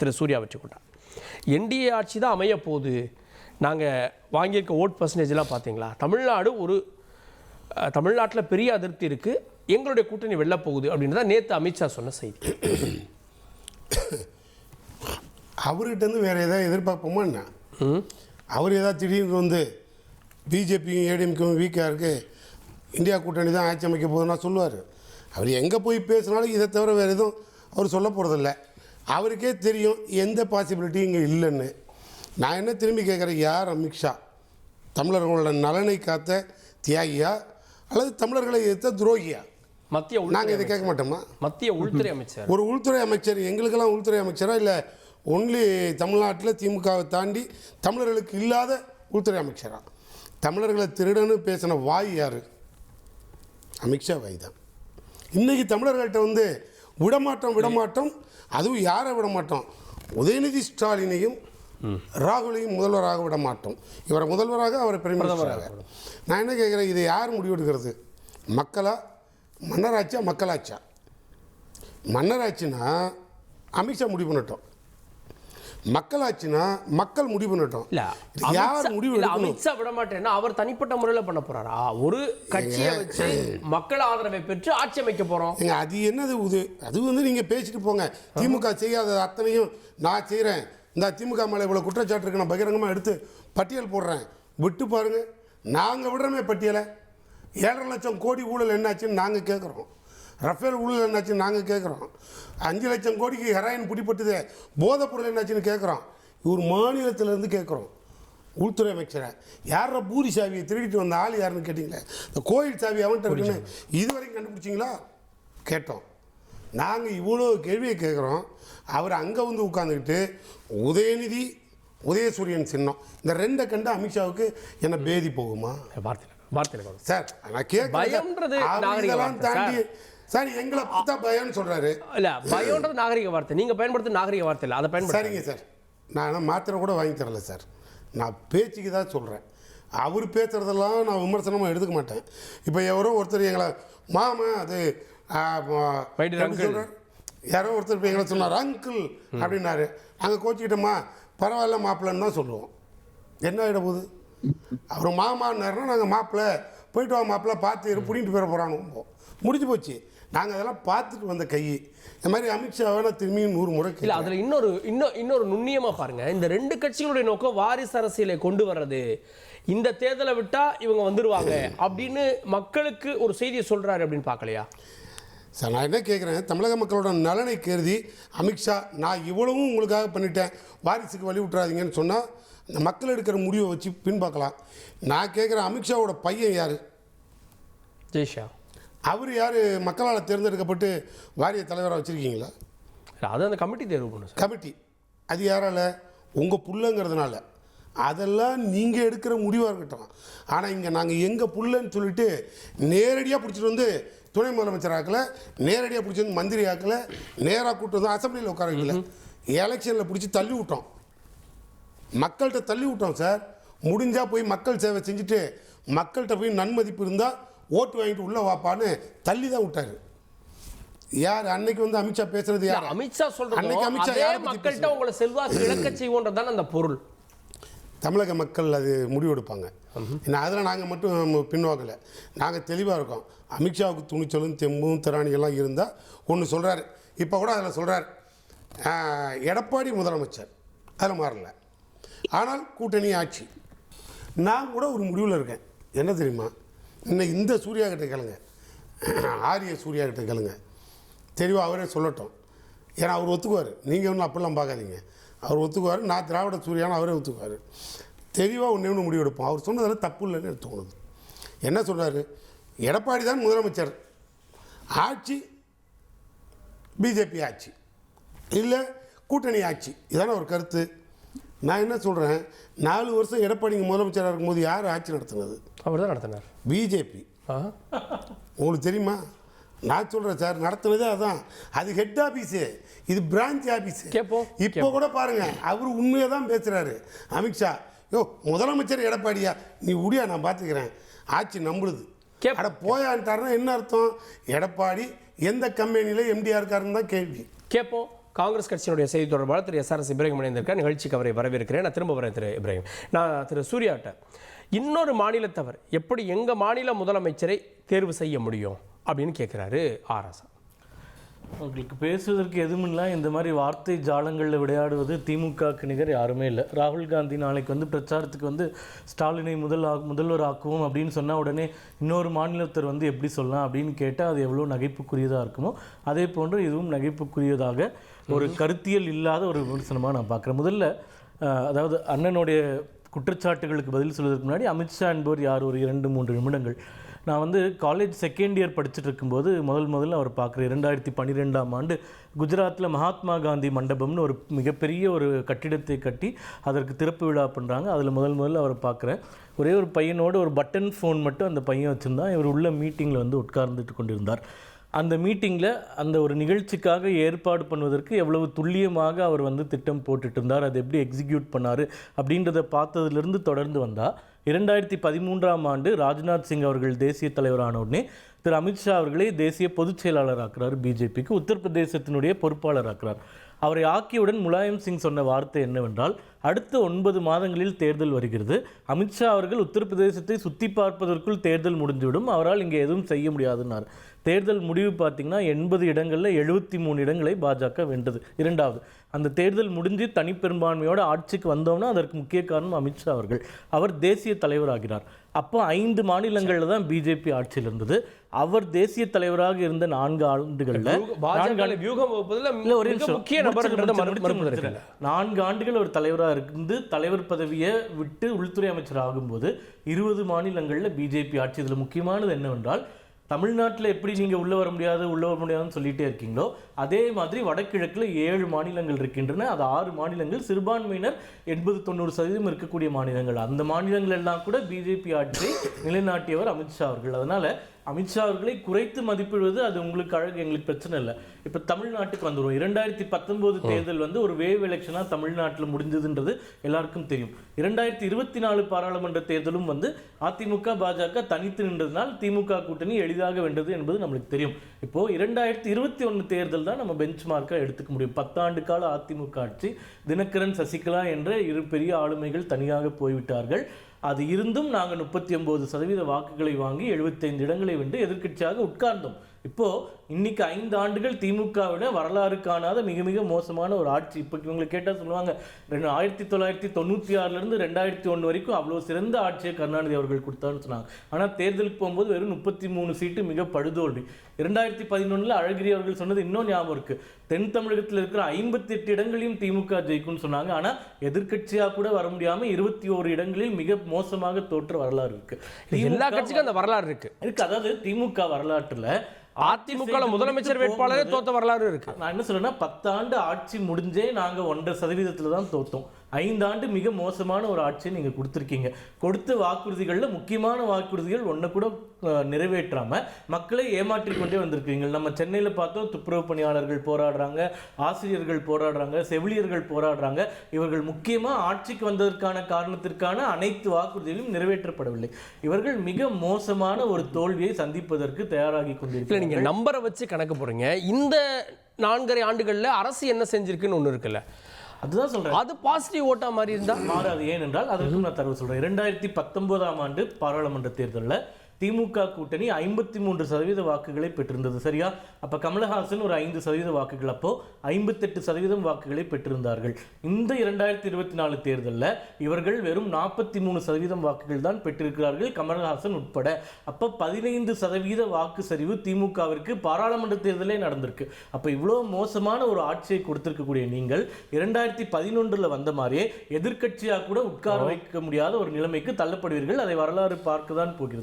திரு Surya வெற்றிக்கொண்டா. NDA ஆட்சி தான் அமைய போகுது, நாங்கள் வாங்கியிருக்க ஓட் பர்சன்டேஜ்லாம் பார்த்தீங்களா, தமிழ்நாட்டில் பெரிய அதிருப்தி இருக்குது, எங்களுடைய கூட்டணி வெல்ல போகுது அப்படின்றத நேற்று அமித்ஷா சொன்ன செய்தி. அவர்கிட்டருந்து வேறு எதாவது எதிர்பார்ப்போமா என்ன? அவர் ஏதாவது திடீர்னு வந்து பிஜேபியும் ஏடிஎம்கும் வீக்காக இருக்குது, இந்தியா கூட்டணி தான் ஆட்சி அமைக்க போகுதுன்னா சொல்லுவார். அவர் எங்கே போய் பேசினாலும் இதை தவிர வேறு எதுவும் அவர் சொல்ல போகிறதில்ல. அவருக்கே தெரியும் எந்த பாசிபிலிட்டியும் இங்கே இல்லைன்னு. நான் என்ன திரும்பி கேட்குறேன், யார் அமித்ஷா? தமிழர்களோட நலனை காத்த தியாகியா அல்லது தமிழர்களை எதிர்த்த துரோகியா? நாங்கள் இதை கேட்க மாட்டோமா? மத்திய உள்துறை அமைச்சர், ஒரு உள்துறை அமைச்சர், எங்களுக்கெல்லாம் உள்துறை அமைச்சரா இல்லை ஒன்லி தமிழ்நாட்டில் திமுகவை தாண்டி தமிழர்களுக்கு இல்லாத உள்துறை அமைச்சரா? தமிழர்களை திருடன்னு பேசின வாய் யார்? அமித்ஷா வாய் தான். இன்றைக்கி தமிழர்கள்ட்ட வந்து விடமாட்டோம், அதுவும் யாரை விடமாட்டோம்? உதயநிதி ஸ்டாலினையும் ராகுலையும் முதல்வராக விட மாட்டோம். இவரை முதல்வராக, அவரை பிரதமராக. நான் என்ன கேட்குறேன், இதை யார் முடிவெடுக்கிறது? மக்களா? மன்னராட்சியா? மக்களாட்சியா? மன்னராட்சினா அமித்ஷா முடிவு பண்ணட்டும், மக்களாட்சினா மக்கள் முடிவு பண்ணட்டும். யார் முடிவு? அமித்ஷா விட மாட்டேன்னா அவர் தனிப்பட்ட முறையில் பண்ண போறாரா? ஒரு கட்சியை வச்சு மக்கள் ஆதரவை பெற்று ஆட்சி அமைக்க போறோம். அது என்னது? அது வந்து நீங்க பேசிட்டு போங்க. திமுக செய்யாத அத்தனையும் நான் செய்கிறேன், இந்த திமுக மேலே இவ்வளோ குற்றச்சாட்டு இருக்கு, நான் பகிரங்கமாக எடுத்து பட்டியல் போடுறேன், விட்டு பாருங்க. நாங்கள் விடுறோமே பட்டியலை. 7.5 லட்சம் கோடி ஊழல் என்னாச்சுன்னு நாங்கள் கேட்குறோம். ரஃபேல் ஊழல் என்னாச்சுன்னு நாங்கள் கேட்குறோம். 5 லட்சம் கோடிக்கு ஹெராயின் பிடிப்பட்டது, போதைப் பொருள் என்னாச்சுன்னு கேட்குறோம். இவர் மாநிலத்திலேருந்து கேட்குறோம். உள்துறை அமைச்சரை யார பூரி சாவியை திருடிட்டு வந்த ஆள் யாருன்னு கேட்டிங்களே, இந்த கோயில் சாவி அவன்கிட்ட இருக்குன்னு இதுவரைக்கும் கண்டுபிடிச்சிங்களா? கேட்டோம். நாங்கள் இவ்வளோ கேள்வியை கேட்குறோம். அவர் அங்கே வந்து உட்காந்துக்கிட்டு உதயநிதி, உதயசூரியன் சின்னம், இந்த ரெண்டை கண்டு அமித்ஷாவுக்கு என்ன பேதி போகுமா? சார் நான் கேட்கலாம் தாண்டி சார் எங்களை பார்த்தா பயம்னு சொல்கிறாரு. இல்லை, பயம்ன்றது நாகரிக வார்த்தை, நீங்கள் பயன்படுத்த நாகரிக வார்த்தை இல்லை, அதை பயன்படுத்த. சரிங்க சார், நான் மாத்திரை கூட வாங்கி தரல சார், நான் பேச்சுக்கு தான் சொல்கிறேன். அவர் பேசுகிறதெல்லாம் நான் விமர்சனமாக எடுத்துக்க மாட்டேன். இப்போ எவரோ ஒருத்தர் எங்களை மாமா அது சொல்கிறார், யாரோ ஒருத்தர் இப்போ எங்களை சொன்னார் அங்கிள் அப்படின்னாரு. நாங்கள் கோச்சிக்கிட்டோமா, பரவாயில்ல மாப்பிள்ளைன்னு தான் சொல்லுவோம். என்ன ஆகிட போகுது? அவர் மாமான்னாருன்னா நாங்கள் மாப்பிள்ளை போயிட்டு வா மாப்பிள்ளை பார்த்து பிடிங்கிட்டு போயிட போகிறான்னு முடிஞ்சு போச்சு. நாங்கள் அதெல்லாம் பார்த்துட்டு வந்த கை. இந்த மாதிரி அமித்ஷா வேணா திரும்பியும் 100 முறை இல்லை. அதில் இன்னொரு நுண்ணியமாக பாருங்கள், இந்த 2 கட்சிகளுடைய நோக்கம் வாரிசு அரசியலை கொண்டு வர்றது. இந்த தேர்தலை விட்டால் இவங்க வந்துடுவாங்க அப்படின்னு மக்களுக்கு ஒரு செய்தியை சொல்கிறாரு அப்படின்னு பார்க்கலையா சார்? நான் என்ன கேட்குறேன், தமிழக மக்களோட நலனை கருதி அமித்ஷா நான் இவ்வளவும் உங்களுக்காக பண்ணிட்டேன், வாரிசுக்கு வழி விட்டுறாதீங்கன்னு சொன்னால் இந்த மக்கள் எடுக்கிற முடிவை வச்சு பின்பார்க்கலாம். நான் கேட்குறேன், அமித்ஷாவோட பையன் யார்? ஜெய்ஷா. அவர் யார்? மக்களால் தேர்ந்தெடுக்கப்பட்டு வாரிய தலைவராக வச்சுருக்கீங்களா? அது அந்த கமிட்டி தேர்வு பண்ணும். கமிட்டி அது யாரால்? உங்கள் புள்ளங்கிறதுனால. அதெல்லாம் நீங்கள் எடுக்கிற முடிவாக இருக்கட்டும். ஆனால் இங்கே நாங்கள் எங்கள் புள்ளன்னு சொல்லிட்டு நேரடியாக பிடிச்சிட்டு வந்து துணை முதலமைச்சர் ஆக்கலை, நேரடியாக பிடிச்சி வந்து மந்திரி ஆக்கலை, நேராக கூட்டு வந்து அசம்பிளியில் உட்கார வைக்கல, எலெக்ஷனில் பிடிச்சி தள்ளி விட்டோம், மக்கள்கிட்ட தள்ளி விட்டோம் சார். முடிஞ்சால் போய் மக்கள் சேவை செஞ்சுட்டு மக்கள்கிட்ட போய் நன்மதிப்பு இருந்தால் ஓட்டு வாங்கிட்டு உள்ளே வாப்பான்னு தள்ளி தான் விட்டார். யார் அன்னைக்கு வந்து அமித்ஷா பேசுறது? யார்? அமித்ஷா சொல்றது அன்னைக்கு அமித்ஷா யார் மக்கள்கிட்ட உங்களை செல்வாக்கு இழக்க செய்வோன்றதான அந்த பொருள். தமிழக மக்கள் அது முடிவெடுப்பாங்க. அதில் நாங்கள் மட்டும் பின்வாக்கலை, நாங்கள் தெளிவாக இருக்கோம். அமித்ஷாவுக்கு துணிச்சலும் தெம்பும் திராணிகள்லாம் இருந்தால் ஒன்று சொல்கிறாரு. இப்போ கூட அதில் சொல்கிறார், எடப்பாடி முதலமைச்சர், அதில் மாறல, ஆனால் கூட்டணி ஆட்சி. நான் கூட ஒரு முடிவில் இருக்கேன். என்ன தெரியுமா? இன்னும் இந்த சூர்யா கிட்ட கேளுங்க, ஆரிய சூர்யா கிட்ட கேளுங்க, தெளிவாக அவரே சொல்லட்டும். ஏன்னா அவர் ஒத்துக்குவார். நீங்கள் ஒன்றும் அப்படிலாம் பார்க்காதீங்க, அவர் ஒத்துக்குவார். நான் திராவிட சூர்யான்னு அவரே ஒத்துக்குவார். தெளிவாக ஒன்று முடிவெடுப்போம். அவர் சொன்னதில் தப்பு இல்லைன்னு எனக்கு தோணுது. என்ன சொல்கிறாரு? எடப்பாடி தான் முதலமைச்சர், ஆட்சி பிஜேபி ஆட்சி இல்லை கூட்டணி ஆட்சி, இதான ஒரு கருத்து. நான் என்ன சொல்கிறேன், 4 வருஷம் எடப்பாடி முதலமைச்சராக இருக்கும்போது யார் ஆட்சி நடத்துனது? அவர் தான் நடத்தினார், பிஜேபி. உங்களுக்கு தெரியுமா? நான் சொல்கிறேன் சார், நடத்துனதே அதான். அது ஹெட் ஆஃபீஸு, இது பிரான்ச் ஆஃபீஸு. இப்போ கூட பாருங்கள், அவர் உண்மையாக தான் பேசுகிறாரு அமித்ஷா. முதலமைச்சர் எடப்பாடியா, நீ உடியா, நான் பார்த்துக்கிறேன், ஆட்சி நம்புடுது. அட போயான்ட்டாருன்னா என்ன அர்த்தம்? எடப்பாடி எந்த கம்பெனியில் எம்டிஆர் இருக்காருன்னு தான் கேள்வி கேட்போம். காங்கிரஸ் கட்சியினுடைய செய்தி தொடர்பாளர் திரு SRS இப்ராஹிம் இணைந்திருக்கார். நிகழ்ச்சிக்கு அவரை வரவேற்கிறேன். நான் திரும்ப வரேன் திரு இப்ராஹிம். நான் திரு சூர்யாட்ட இன்னொரு மாநிலத்தவர் எப்படி எங்கள் மாநில முதலமைச்சரை தேர்வு செய்ய முடியும் அப்படின்னு கேட்குறாரு ஆராசா. உங்களுக்கு பேசுவதற்கு எதுவுமில்ல. இந்த மாதிரி வார்த்தை ஜாலங்களில் விளையாடுவது திமுகக்கு நிகர் யாருமே இல்லை. ராகுல் காந்தி நாளைக்கு பிரச்சாரத்துக்கு ஸ்டாலினை முதல்வர் ஆக்குவோம் அப்படின்னு சொன்னால் உடனே இன்னொரு மாநிலத்தர் எப்படி சொல்லலாம் அப்படின்னு கேட்டால் அது எவ்வளோ நகைப்புக்குரியதாக இருக்குமோ அதே போன்று இதுவும் நகைப்புக்குரியதாக ஒரு கருத்தியல் இல்லாத ஒரு விமர்சனமாக நான் பார்க்குறேன். முதல்ல அதாவது அண்ணனுடைய குற்றச்சாட்டுகளுக்கு பதில் சொல்வதற்கு முன்னாடி அமித்ஷா என்பவர் யார் ஒரு 2-3 நிமிடங்கள். நான் காலேஜ் செகண்ட் இயர் படிச்சுட்டு இருக்கும்போது முதல்ல அவர் பார்க்குறேன். 2012ஆம் ஆண்டு குஜராத்தில் மகாத்மா காந்தி மண்டபம்னு ஒரு மிகப்பெரிய ஒரு கட்டிடத்தை கட்டி அதற்கு திறப்பு விழா பண்ணுறாங்க. அதில் முதல்ல அவரை பார்க்குறேன். ஒரே ஒரு பையனோட ஒரு பட்டன் ஃபோன் மட்டும் அந்த பையன் வச்சுருந்தான். இவர் உள்ள மீட்டிங்கில் உட்கார்ந்துட்டு கொண்டிருந்தார். அந்த மீட்டிங்கில் அந்த ஒரு நிகழ்ச்சிக்காக ஏற்பாடு பண்ணுவதற்கு எவ்வளவு துல்லியமாக அவர் திட்டம் போட்டுட்டு இருந்தார், அதை எப்படி எக்ஸிக்யூட் பண்ணார் அப்படின்றத பார்த்ததுலேருந்து தொடர்ந்து வந்தால் 2013ஆம் ஆண்டு ராஜ்நாத் சிங் அவர்கள் தேசிய தலைவரான உடனே திரு அமித்ஷா அவர்களை தேசிய பொதுச் செயலாளர் ஆக்குறார். பிஜேபிக்கு உத்தரப்பிரதேசத்தினுடைய பொறுப்பாளர் ஆக்குறார். அவரை ஆக்கியவுடன் முலாயம் சிங் சொன்ன வார்த்தை என்னவென்றால், அடுத்த 9 மாதங்களில் தேர்தல் வருகிறது, அமித்ஷா அவர்கள் உத்தரப்பிரதேசத்தை சுற்றி பார்ப்பதற்குள் தேர்தல் முடிந்துவிடும், அவரால் இங்கே எதுவும் செய்ய முடியாதுன்னார். தேர்தல் முடிவு பார்த்திங்கன்னா 80 இடங்களில் 73 இடங்களை பாஜக வென்றது. இரண்டாவது, அந்த தேர்தல் முடிஞ்சு தனிப்பெரும்பான்மையோட ஆட்சிக்கு வந்தோம்னா அதற்கு முக்கிய காரணம் அமித்ஷா அவர்கள். அவர் தேசிய தலைவராகிறார். அப்போ 5 மாநிலங்களில் தான் பிஜேபி ஆட்சியில் இருந்தது. அவர் தேசிய தலைவராக இருந்த 4 ஆண்டுகளில் 4 ஆண்டுகள் ஒரு தலைவராக இருந்து தலைவர் பதவியை விட்டு உள்துறை அமைச்சர் ஆகும்போது 20 மாநிலங்களில் பிஜேபி ஆட்சி. இதில் முக்கியமானது என்னவென்றால், தமிழ்நாட்டில் எப்படி நீங்கள் உள்ளே வர முடியாதுன்னு சொல்லிகிட்டே இருக்கீங்களோ அதே மாதிரி வடகிழக்கில் 7 மாநிலங்கள் இருக்கின்றன. அது 6 மாநிலங்கள் சிறுபான்மையினர் 80-90% இருக்கக்கூடிய மாநிலங்கள். அந்த மாநிலங்கள் எல்லாம் கூட பிஜேபி ஆட்சியை நிலைநாட்டியவர் அமித்ஷா அவர்கள். அதனால் அமித்ஷா அவர்களை குறைத்து மதிப்பிடுவது அது உங்களுக்கு அழகு, எங்களுக்கு பிரச்சனை இல்லை. இப்போ தமிழ்நாட்டுக்கு வந்துடும். 2019 தேர்தல் ஒரு வேவ் எலெக்ஷனாக தமிழ்நாட்டில் முடிஞ்சதுன்றது எல்லாருக்கும் தெரியும். 2024 பாராளுமன்ற தேர்தலும் அதிமுக பாஜக தனித்து நின்றதுனால் திமுக கூட்டணி எளிதாக வென்றது என்பது நம்மளுக்கு தெரியும். இப்போ 2021 தேர்தல் தான் நம்ம பெஞ்ச் மார்க்காக எடுத்துக்க முடியும். 10 ஆண்டு கால அதிமுக ஆட்சி, தினகரன் சசிகலா என்ற 2 பெரிய ஆளுமைகள் தனியாக போய்விட்டார்கள். அது இருந்தும் நாங்கள் 39% வாக்குகளை வாங்கி 75 இடங்களை வென்று எதிர்க்கட்சியாக உட்கார்ந்தோம். இப்போ இன்னைக்கு 5 ஆண்டுகள் திமுகவிட வரலாறு காணாத மிக மிக மோசமான ஒரு ஆட்சி. இப்போ இவங்களை கேட்டால் சொல்லுவாங்க 1996 2001 வரைக்கும் அவ்வளோ சிறந்த ஆட்சியை கருணாநிதி அவர்கள் கொடுத்தான்னு சொன்னாங்க. ஆனால் தேர்தலுக்கு போகும்போது வெறும் 33 சீட்டு மிக படுதோல்வி. 2011 அழகிரி அவர்கள் சொன்னது இன்னும் ஞாபகம் இருக்கு. தென் தமிழகத்தில் இருக்கிற 58 இடங்களையும் திமுக ஜெயிக்கும்னு சொன்னாங்க. ஆனால் எதிர்கட்சியாக கூட வர முடியாமல் 21 இடங்களில் மிக மோசமாக தோற்ற வரலாறு இருக்கு. எல்லா கட்சிக்கும் அந்த வரலாறு இருக்கு. அதாவது திமுக வரலாற்றுல அதிமுக முதலமைச்சர் வேட்பாளரே தோத்த வரலாறு இருக்கு. நான் என்ன சொல்றேன்னா, 10 ஆண்டு ஆட்சி முடிஞ்சே நாங்க 1.5% தான் தோத்தோம். 5 ஆண்டு மிக மோசமான ஒரு ஆட்சியை நீங்க கொடுத்துருக்கீங்க. கொடுத்த வாக்குறுதிகள்ல முக்கியமான வாக்குறுதிகள் ஒன்று கூட நிறைவேற்றாம மக்களை ஏமாற்றி கொண்டே வந்திருக்கீங்க. நம்ம சென்னையில் பார்த்தோம், துப்புரவு பணியாளர்கள் போராடுறாங்க, ஆசிரியர்கள் போராடுறாங்க, செவிலியர்கள் போராடுறாங்க. இவர்கள் முக்கியமா ஆட்சிக்கு வந்ததற்கான காரணத்திற்கான அனைத்து வாக்குறுதிகளும் நிறைவேற்றப்படவில்லை. இவர்கள் மிக மோசமான ஒரு தோல்வியை சந்திப்பதற்கு தயாராகி கொண்டிருக்கிறார்கள். நீங்க நம்பரை வச்சு கணக்கு போடுறீங்க. இந்த 4.5 ஆண்டுகள்ல அரசு என்ன செஞ்சிருக்குன்னு ஒண்ணு இருக்குல்ல, அதுதான் சொல்றேன். அது பாசிட்டிவ் ஓட்டா மாதிரி இருந்தா மாறாது. ஏனென்றால் அதற்கும் நான் தரவு சொல்றேன். 2019ஆம் ஆண்டு பாராளுமன்ற தேர்தலில் திமுக கூட்டணி 53% வாக்குகளை பெற்றிருந்தது. சரியா? அப்ப கமலஹாசன் ஒரு 5% வாக்குகள், அப்போ 58% வாக்குகளை பெற்றிருந்தார்கள். இந்த 2024 தேர்தலில் இவர்கள் வெறும் 43% வாக்குகள் தான் பெற்றிருக்கிறார்கள், கமலஹாசன் உட்பட. அப்ப 15% வாக்கு சரிவு திமுகவிற்கு பாராளுமன்ற தேர்தலே நடந்திருக்கு. அப்ப இவ்வளவு மோசமான ஒரு ஆட்சியை கொடுத்திருக்கக்கூடிய நீங்கள் 2011 வந்த மாதிரியே எதிர்கட்சியாக கூட உட்கார வைக்க முடியாத ஒரு நிலைமைக்கு தள்ளப்படுவீர்கள். அதை வரலாறு பார்க்க தான் போகிறது.